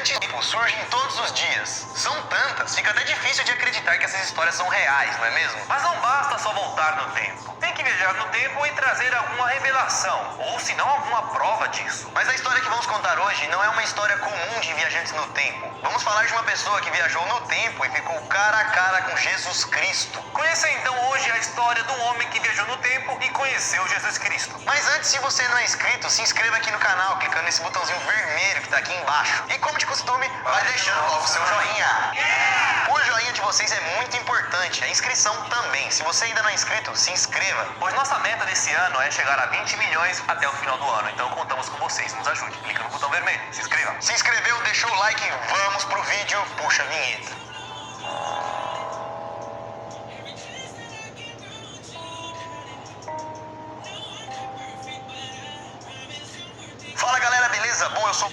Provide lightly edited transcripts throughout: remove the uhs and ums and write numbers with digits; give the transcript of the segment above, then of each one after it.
viajantes surgem todos os dias. São tantas, fica até difícil de acreditar que essas histórias são reais, não é mesmo? Mas não basta só voltar no tempo. Tem que viajar no tempo e trazer alguma revelação, ou se não alguma prova disso. Mas a história que vamos contar hoje não é uma história comum de viajantes no tempo. Vamos falar de uma pessoa que viajou no tempo e ficou cara a cara com Jesus Cristo. Conheça então hoje a história do homem que viajou no tempo e conheceu Jesus Cristo. Mas antes, se você não é inscrito, se inscreva aqui no canal, clicando nesse botãozinho vermelho que tá aqui embaixo. E como de costume, vai deixando logo o seu joinha. O joinha de vocês é muito importante, a inscrição também. Se você ainda não é inscrito, se inscreva. Pois nossa meta desse ano é chegar a 20 milhões até o final do ano. Então contamos com vocês, nos ajude. Clica no botão vermelho, se inscreva. Se inscreveu, deixou o like, vamos pro vídeo, puxa a vinheta. Fala galera, beleza? Bom, eu sou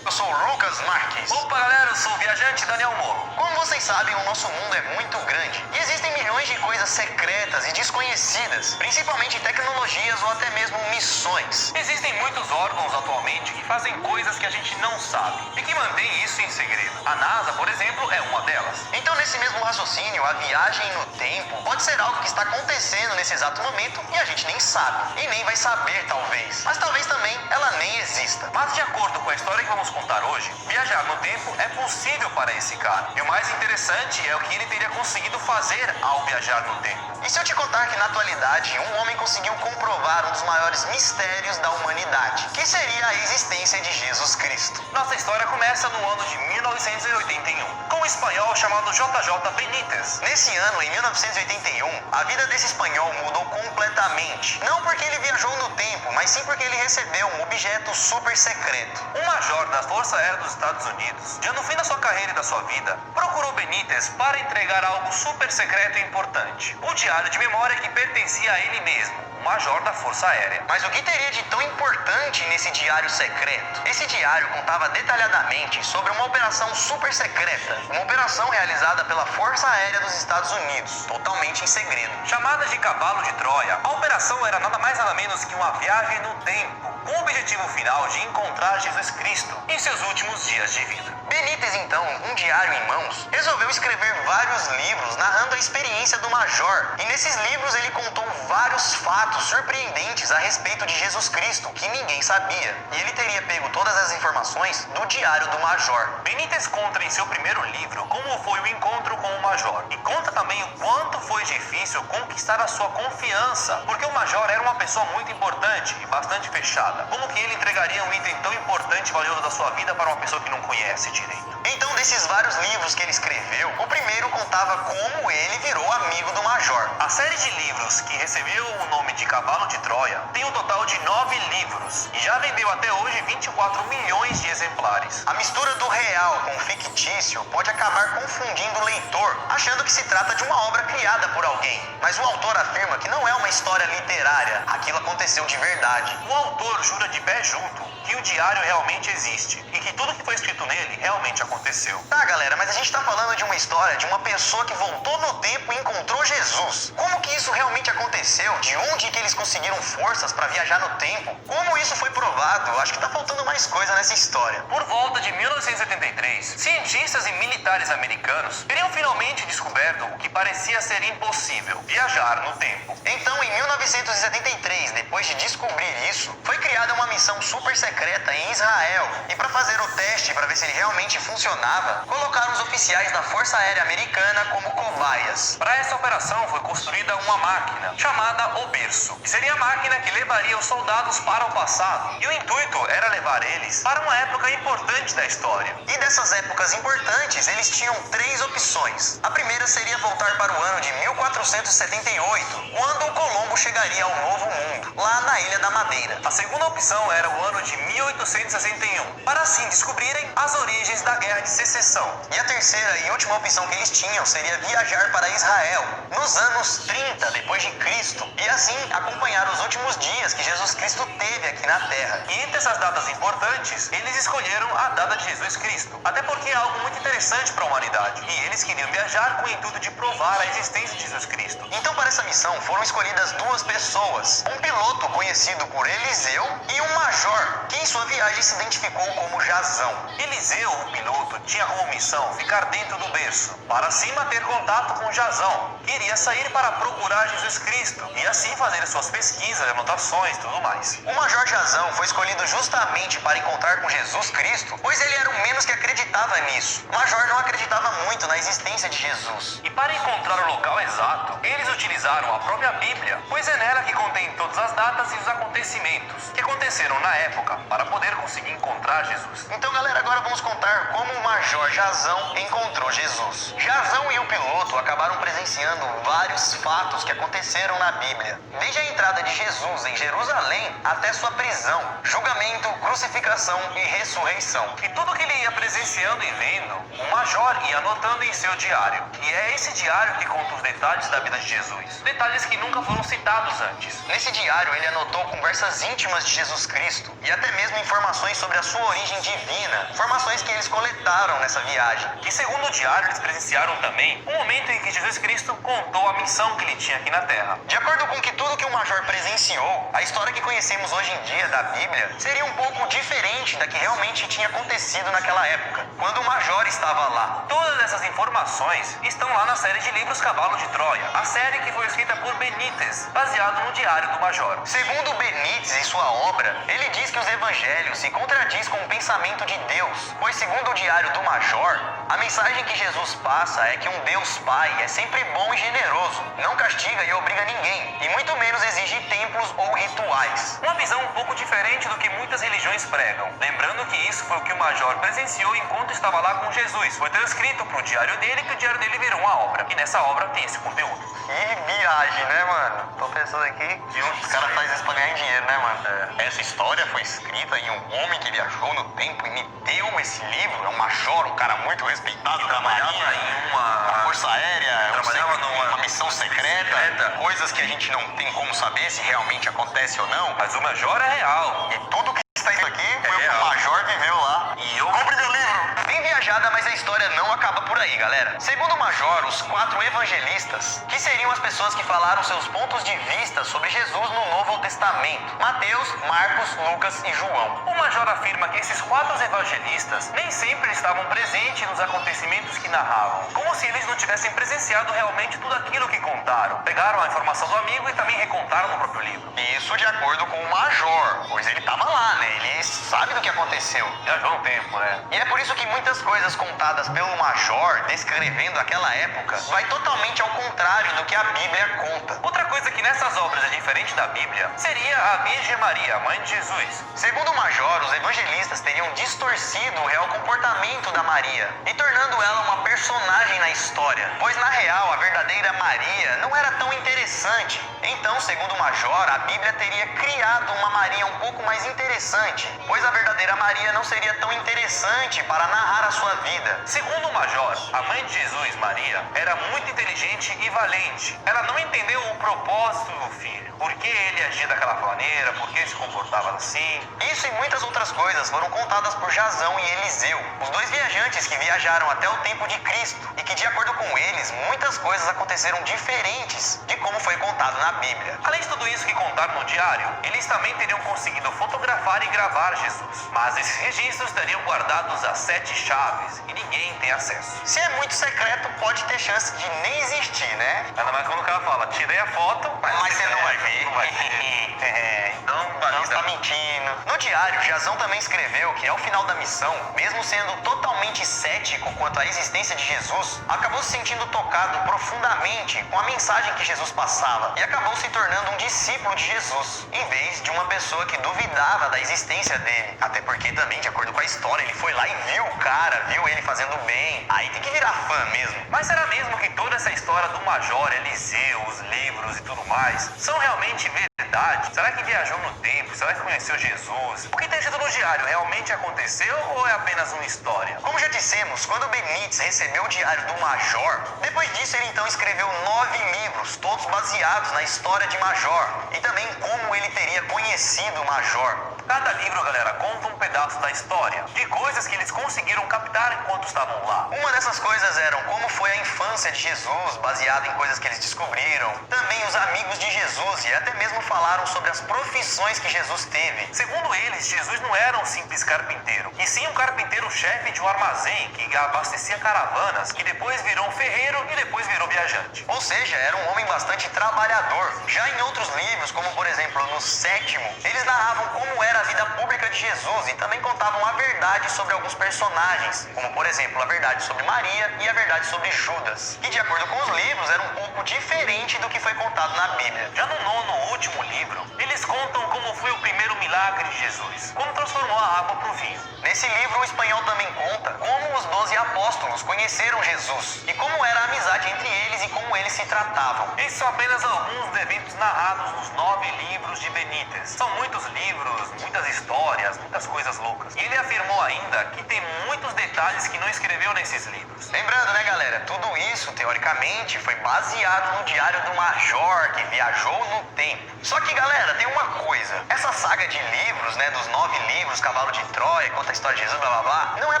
o Lucas Marques. Opa galera, eu sou o viajante Daniel Moro. Como vocês sabem, o nosso mundo é muito grande e existem milhões de coisas secretas e desconhecidas, principalmente tecnologias ou até mesmo missões. Existem muitos órgãos atualmente que fazem coisas que a gente não sabe e que mantém isso em segredo. A NASA, por exemplo, é uma delas. Então, nesse mesmo raciocínio, a viagem no tempo pode ser algo que está acontecendo nesse exato momento e a gente nem sabe, e nem vai saber talvez. Mas talvez também ela nem exista. Mas de acordo com a história que vamos contar hoje, viajar no tempo é possível para esse cara. E o mais interessante é o que ele teria conseguido fazer ao viajar no tempo. E se eu te contar que na atualidade um homem conseguiu comprovar um dos maiores mistérios da humanidade, que seria a existência de Jesus Cristo? Nossa história começa no ano de 1981, com um espanhol chamado JJ Benítez. Nesse ano, em 1981, a vida desse espanhol mudou completamente. Não porque ele viajou no tempo, mas sim porque ele recebeu um objeto super secreto. Um major da Força Aérea dos Estados Unidos, já no fim da sua carreira e da sua vida, procurou Benítez para entregar algo super secreto e importante. Um diário de memória que pertencia a ele mesmo, o major da Força Aérea. Mas o que teria de tão importante nesse diário secreto? Esse diário contava detalhadamente sobre uma operação super secreta, uma operação realizada pela Força Aérea dos Estados Unidos, totalmente em segredo. Chamada de Cavalo de Troia, a operação era nada mais nada menos que uma viagem no tempo, com o objetivo final de encontrar Jesus Cristo em seus últimos dias de vida. Benítez, então, um diário em mãos, resolveu escrever vários livros narrando a experiência do major. E nesses livros ele contou vários fatos surpreendentes a respeito de Jesus Cristo que ninguém sabia. E ele teria pego todas as informações do diário do major. Benítez conta em seu primeiro livro como foi o encontro com o major. E conta também o quanto foi difícil conquistar a sua confiança, porque o major era uma pessoa muito importante e bastante fechada. Como que ele entregaria um item tão importante e valioso da sua vida para uma pessoa que não conhece direito? Então, desses vários livros que ele escreveu, o primeiro contava como ele virou amigo do major. A série de livros que recebeu o nome de Cavalo de Troia tem um total de 9 livros e já vendeu até hoje 24 milhões de exemplares. A mistura do real com o fictício pode acabar confundindo o leitor, achando que se trata de uma obra criada por alguém. Mas o autor afirma que não é uma história literária, aquilo aconteceu de verdade. O autor jura de pé junto que o diário realmente existe e que tudo que foi escrito nele realmente aconteceu. Tá, galera, mas a gente tá falando de uma história de uma pessoa que voltou no tempo e encontrou Jesus. Como que isso realmente aconteceu? De onde que eles conseguiram forças para viajar no tempo? Como isso foi provado? Acho que tá faltando mais coisa nessa história. Por volta de 1973, cientistas e militares americanos teriam finalmente descoberto o que parecia ser impossível: viajar no tempo. Então, em 1973, depois de descobrir isso, foi criada uma missão super secreta em Israel. E para fazer o teste, para ver se ele realmente funcionava, colocaram os oficiais da Força Aérea Americana como cobaias. Para essa operação foi construída uma máquina chamada O Berço, que seria a máquina que levaria os soldados para o passado. E o intuito era levar eles para uma época importante da história. E dessas épocas importantes, eles tinham 3 opções. A primeira seria voltar para o ano de 1478, quando Colombo chegaria ao Novo Mundo, lá na Ilha da Madeira. A segunda opção era o ano de 1861, para assim descobrirem as origens da Guerra de Secessão. E a terceira e última opção que eles tinham seria viajar para Israel, nos anos 30 depois de Cristo, e assim acompanhar os últimos dias que Jesus Cristo teve aqui na Terra. E entre essas datas importantes, eles escolheram a data de Jesus Cristo, até porque é algo muito interessante para a humanidade, e eles queriam viajar com o intuito de provar a existência de Jesus Cristo. Então, para essa missão, foram escolhidas duas pessoas. Um piloto conhecido por Eliseu e um major, que em sua viagem se identificou como Jasão. Eliseu, o piloto, tinha como missão ficar dentro do berço, para assim manter contato com Jasão, que iria sair para procurar Jesus Cristo, e assim fazer suas pesquisas, anotações e tudo mais. O major Jasão foi escolhido justamente para encontrar com Jesus Cristo, pois ele era o menos que acreditava nisso. O major não acreditava muito na existência de Jesus. E para encontrar o local exato, eles utilizaram a própria Bíblia, pois é nela que contém todas as datas e os acontecimentos que aconteceram na época, para poder conseguir encontrar Jesus. Então, galera, agora vamos contar como o major Jasão encontrou Jesus. Jasão e o piloto acabaram presenciando vários fatos que aconteceram na Bíblia, desde a entrada de Jesus em Jerusalém até sua prisão, julgamento, crucificação e ressurreição. E tudo que ele ia presenciando e vendo, o major ia anotando em seu diário. E é esse diário que conta os detalhes da vida de Jesus. Detalhes que nunca foram citados antes. Nesse diário, ele anotou conversas íntimas de Jesus Cristo e até mesmo informações sobre a sua origem divina, informações que eles coletaram nessa viagem. E segundo o diário, eles presenciaram também o momento em que Jesus Cristo contou a missão que ele tinha aqui na Terra. De acordo com que tudo que o major presenciou, a história que conhecemos hoje em dia da Bíblia seria um pouco diferente da que realmente tinha acontecido naquela época, quando o major estava lá. Todas essas informações estão lá na série de livros Cavalo de Troia, a série que foi escrita por Benítez, baseado no diário do major. Segundo Benítez e sua obra, ele diz que os evangelhos se contradiz com o pensamento de Deus, pois segundo o diário do major, a mensagem que Jesus passa é que um Deus Pai é sempre bom e generoso, não castiga e obriga ninguém, e muito menos exige templos ou rituais. Uma visão um pouco diferente do que muitas religiões pregam. Lembrando que isso foi o que o major presenciou enquanto estava lá com Jesus. Foi transcrito para o diário dele, que o diário dele virou uma obra. E nessa obra tem esse conteúdo. Que viagem, né, mano? Tô pensando aqui que os caras fazem isso pra ganhar dinheiro, né, mano? Essa história foi escrita em um homem que viajou no tempo e me deu esse livro. É um major, um cara muito respeitado da Marinha, em uma Força Aérea, trabalhava numa missão secreta, coisas que a gente não tem como saber se realmente acontece ou não. Mas o major é real. E tudo que está escrito aqui foi o que o real. major viveu lá. E eu Compre meu livro! Bem viajada, mas a história não acaba por aí, galera. Segundo o major, os 4 evangelistas, que seriam as pessoas que falaram seus pontos de vista sobre Jesus no Novo Testamento: Mateus, Marcos, Lucas e João. O major afirma que esses 4 evangelistas nem sempre estavam presentes nos acontecimentos que narravam, como se eles não tivessem presenciado realmente tudo aquilo que contaram. Pegaram a informação do amigo e também recontaram no próprio livro. Isso de acordo com o major, pois ele estava lá, né? Ele sabe do que aconteceu. Viajou no tempo, né? E é por isso que muitas coisas contadas pelo major, descrevendo aquela época, vai totalmente ao contrário do que a Bíblia conta. Outra coisa que nessas obras é diferente da Bíblia seria a Virgem Maria, mãe de Jesus. Segundo o major, os evangelistas teriam distorcido o real comportamento da Maria e tornando ela uma personagem na história, pois na real a verdadeira Maria não era tão interessante. Então, segundo o major, a Bíblia teria criado uma Maria um pouco mais interessante, pois a verdadeira Maria não seria tão interessante para narrar a sua vida. Segundo o major, a mãe de Jesus, Maria, era muito inteligente e valente. Ela não entendeu o propósito do filho, por que ele agia daquela maneira, por que ele se comportava assim. Isso e muitas outras coisas foram contadas por Jasão e Eliseu, os 2 viajantes que viajaram até o tempo de Cristo e que, de acordo com eles, muitas coisas aconteceram diferentes de como foi contado na Bíblia. Além de tudo isso que contaram no diário, eles também teriam conseguido fotografar e gravar Jesus. Mas esses registros estariam guardados a 7 chaves e ninguém tem acesso. Se é muito secreto, pode ter chance de nem existir, né? Ainda mais quando o cara fala, tirei a foto, Mas você não vai ver. Não vai ver. Então, Não está mentindo. No diário, Jasão também escreveu que ao final da missão, mesmo sendo totalmente cético quanto à existência de Jesus, acabou se sentindo tocado profundamente com a mensagem que Jesus passava e acabou se tornando um discípulo de Jesus, em vez de uma pessoa que duvidava da existência dele. Até porque também, de acordo com a história, ele foi lá e viu o cara, viu ele fazendo bem. Aí tem que virar fã mesmo. Mas será mesmo que toda essa história do major, Eliseu, os livros e tudo mais, são realmente verdade? Será que viajou no tempo? Será que conheceu Jesus? O que tem escrito no diário realmente aconteceu ou é apenas uma história? Como já dissemos, quando Benítez recebeu o diário do major, depois disso ele então escreveu 9 livros livros, todos baseados na história de Major e também como ele teria conhecido Major. Cada livro, galera, conta um pedaço da história, de coisas que eles conseguiram captar enquanto estavam lá. Uma dessas coisas eram como foi a infância de Jesus, baseado em coisas que eles descobriram. Também os amigos de Jesus e até mesmo falaram sobre as profissões que Jesus teve. Segundo eles, Jesus não era um simples carpinteiro, e sim um carpinteiro-chefe de um armazém que abastecia caravanas, que depois virou um ferreiro e depois virou viajante. Ou seja, era um homem bastante trabalhador. Já em outros livros, como por exemplo no 7º, eles narravam como era a vida pública de Jesus e também contavam a verdade sobre alguns personagens, como por exemplo a verdade sobre Maria e a verdade sobre Judas, que de acordo com os livros era um pouco diferente do que foi contado na Bíblia. Já no 9º, último livro, eles contam como foi o primeiro milagre de Jesus, como transformou a água para o vinho. Nesse livro, o espanhol também conta como os 12 apóstolos conheceram Jesus e como era a amizade entre eles e como eles se tratavam. Esses são apenas alguns dos eventos narrados nos 9 livros de Benítez. São muitos livros, muitas histórias, muitas coisas loucas. E ele afirmou ainda que tem muitos detalhes que não escreveu nesses livros. Lembrando, né, galera, tudo isso, teoricamente, foi baseado no diário do Major, que viajou no tempo. Só que, galera, tem uma coisa. Essa saga de livros, né, dos 9 livros, Cavalo de Troia, conta a história de Jesus, blá blá blá, não é a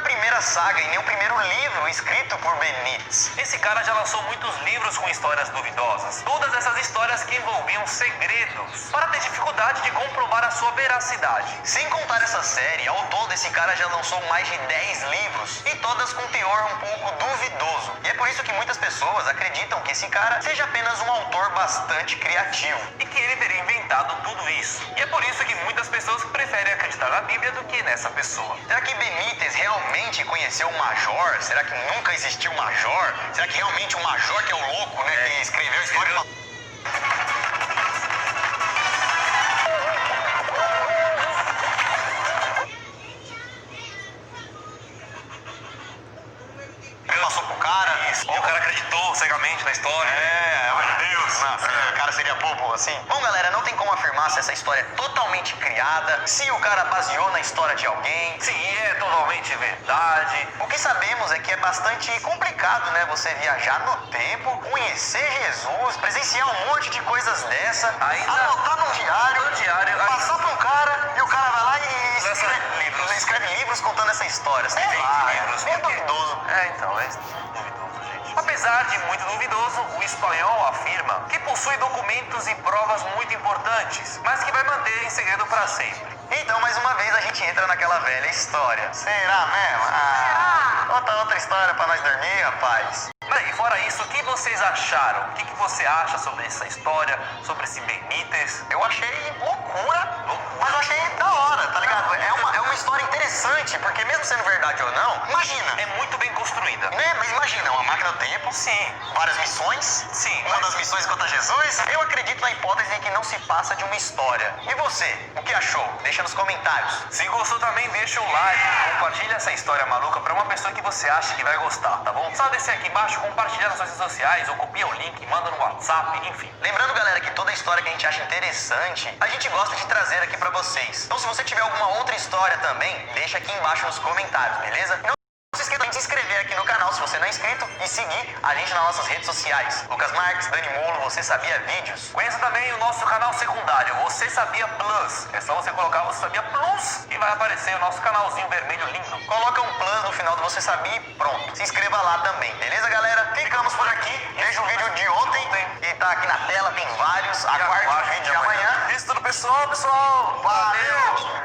primeira saga e nem o primeiro livro escrito por Benítez. Esse cara já lançou muitos livros com histórias duvidosas. Todas essas histórias que envolviam segredos, para ter dificuldade de comprovar a sua veracidade. Sem contar essa série, ao todo esse cara já lançou mais de 10 livros e todas com teor um pouco duvidoso. E é por isso que muitas pessoas acreditam que esse cara seja apenas um autor bastante criativo. E que ele teria inventado tudo isso. E é por isso que muitas pessoas preferem acreditar na Bíblia do que nessa pessoa. Será que Benítez realmente conheceu o Major? Será que nunca existiu o Major? Será que realmente o Major que é o louco, né? Que escreveu a história? Passou pro cara. Isso. E o cara acreditou cegamente na história. Meu Deus. Nossa, o cara seria bobo assim. Bom, galera, não tem como afirmar se essa história é totalmente criada, se o cara baseou na história de alguém. Sim, é totalmente verdade. O que sabemos é que é bastante complicado, né? Você viajar no tempo, conhecer Jesus, presenciar um monte de coisas dessa, Ainda anotar num diário, passar pra um cara e o cara vai lá e escreve livros contando essa história. Sei lá, livros. é duvidoso. Então, é duvidoso, gente. Apesar de muito duvidoso, o espanhol afirma que possui documentos e provas muito importantes, mas que vai manter em segredo para sempre. Então, mais uma vez, a gente entra naquela velha história. Será mesmo? Conta outra história pra nós dormir, rapaz. Bem, fora isso, o que vocês acharam? O que você acha sobre essa história, sobre esse Benítez? Eu achei loucura, mas eu achei da hora, tá ligado? É uma história interessante, porque mesmo sendo verdade ou não, imagina. É muito bem construída. Né? Mas imagina, uma máquina do tempo, Sim. várias missões, Sim, uma das missões contra Jesus. Eu acredito na hipótese em que não se passa de uma história. E você, o que achou? Deixa nos comentários. Se gostou também, deixa o like, compartilha essa história maluca pra uma pessoa que você acha que vai gostar, tá bom? Só descer aqui embaixo, compartilhar nas suas redes sociais, ou copia o link, manda no WhatsApp, enfim. Lembrando, galera, que toda história que a gente acha interessante, a gente gosta de trazer aqui pra vocês. Então, se você tiver alguma outra história também, deixa aqui embaixo nos comentários, beleza? Não se esqueça de se inscrever aqui no canal se você não é inscrito e seguir a gente nas nossas redes sociais. Lucas Marques, Dani Molo, Você Sabia Vídeos. Conheça também o nosso canal secundário, Você Sabia Plus. É só você colocar Você Sabia Plus e vai aparecer o nosso canalzinho vermelho lindo. Coloca um plus no final do Você Sabia e pronto. Se inscreva lá também, beleza, galera? Ficamos por aqui. Veja o vídeo de ontem e tá aqui na tela, tem vários. Aguarde o vídeo de amanhã. Isso tudo, pessoal. Valeu!